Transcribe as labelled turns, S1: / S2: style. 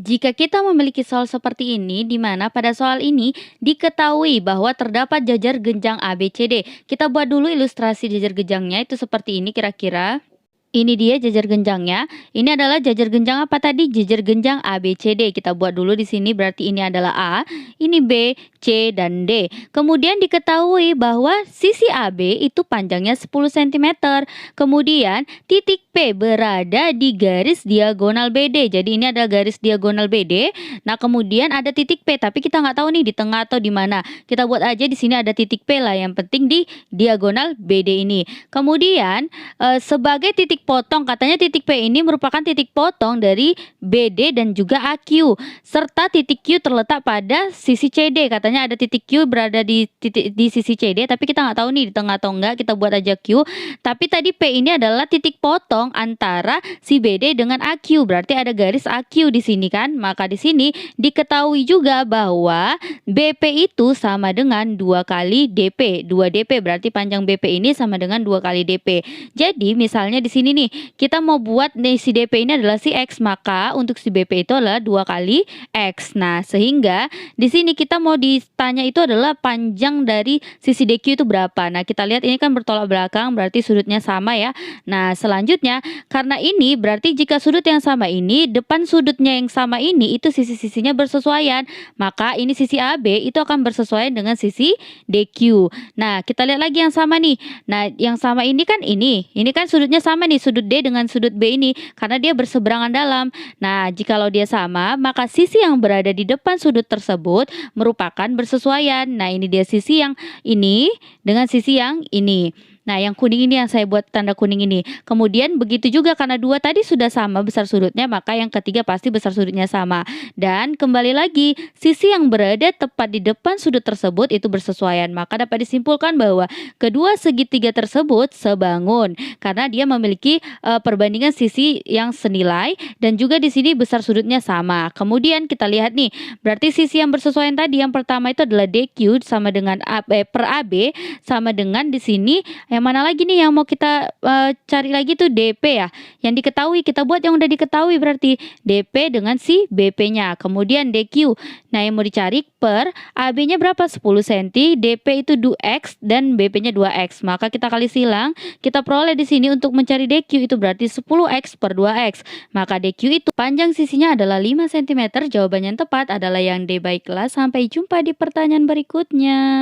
S1: Jika kita memiliki soal seperti ini, di mana pada soal ini diketahui bahwa terdapat jajar genjang ABCD. Kita buat dulu ilustrasi jajar genjangnya itu seperti ini kira-kira. Ini dia jajar genjangnya. Ini adalah jajar genjang apa tadi? Jajar genjang ABCD. Kita buat dulu di sini berarti ini adalah A, ini B, C, dan D. Kemudian diketahui bahwa sisi AB itu panjangnya 10 cm. Kemudian titik P berada di garis diagonal BD. Jadi ini adalah garis diagonal BD. Nah, kemudian ada titik P, tapi kita nggak tahu nih di tengah atau di mana. Kita buat aja di sini ada titik P lah, yang penting di diagonal BD ini. Kemudian sebagai titik potong, katanya titik P ini merupakan titik potong dari BD dan juga AQ, serta titik Q terletak pada sisi CD. Katanya ada titik Q berada di sisi CD, tapi kita nggak tahu nih di tengah atau enggak. Kita buat aja Q. Tapi tadi P ini adalah titik potong antara si BD dengan AQ, berarti ada garis AQ di sini kan. Maka di sini diketahui juga bahwa BP itu sama dengan 2 kali DP. 2 DP berarti panjang BP ini sama dengan 2 kali DP. Jadi misalnya di sini nih, kita mau buat nih si DP ini adalah si X, maka untuk si BP itu adalah 2 kali X. Nah, sehingga di sini kita mau ditanya itu adalah panjang dari sisi DQ itu berapa. Nah, kita lihat ini kan bertolak belakang, berarti sudutnya sama ya. Nah, selanjutnya karena ini berarti jika sudut yang sama ini, depan sudutnya yang sama ini itu sisi-sisinya bersesuaian, maka ini sisi AB itu akan bersesuaian dengan sisi DQ. Nah, kita lihat lagi yang sama nih. Nah, yang sama ini kan ini kan sudutnya sama nih, sudut D dengan sudut B ini, karena dia berseberangan dalam. Nah, jikalau dia sama, maka sisi yang berada di depan sudut tersebut merupakan bersesuaian. Nah, ini dia sisi yang ini dengan sisi yang ini. Nah, yang kuning ini yang saya buat tanda kuning ini. Kemudian begitu juga karena dua tadi sudah sama besar sudutnya, maka yang ketiga pasti besar sudutnya sama. Dan kembali lagi, sisi yang berada tepat di depan sudut tersebut itu bersesuaian. Maka dapat disimpulkan bahwa kedua segitiga tersebut sebangun karena dia memiliki perbandingan sisi yang senilai dan juga di sini besar sudutnya sama. Kemudian kita lihat nih, berarti sisi yang bersesuaian tadi yang pertama itu adalah DQ sama dengan per AB sama dengan di sini. Yang mana lagi nih yang mau kita cari lagi tuh DP ya. Yang diketahui, kita buat yang udah diketahui berarti DP dengan si BP-nya. Kemudian DQ. Nah, yang mau dicari per AB-nya berapa? 10 cm, DP itu 2X dan BP-nya 2X. Maka kita kali silang, kita peroleh di sini untuk mencari DQ itu berarti 10X per 2X. Maka DQ itu panjang sisinya adalah 5 cm. Jawaban yang tepat adalah yang D. Baiklah, sampai jumpa di pertanyaan berikutnya.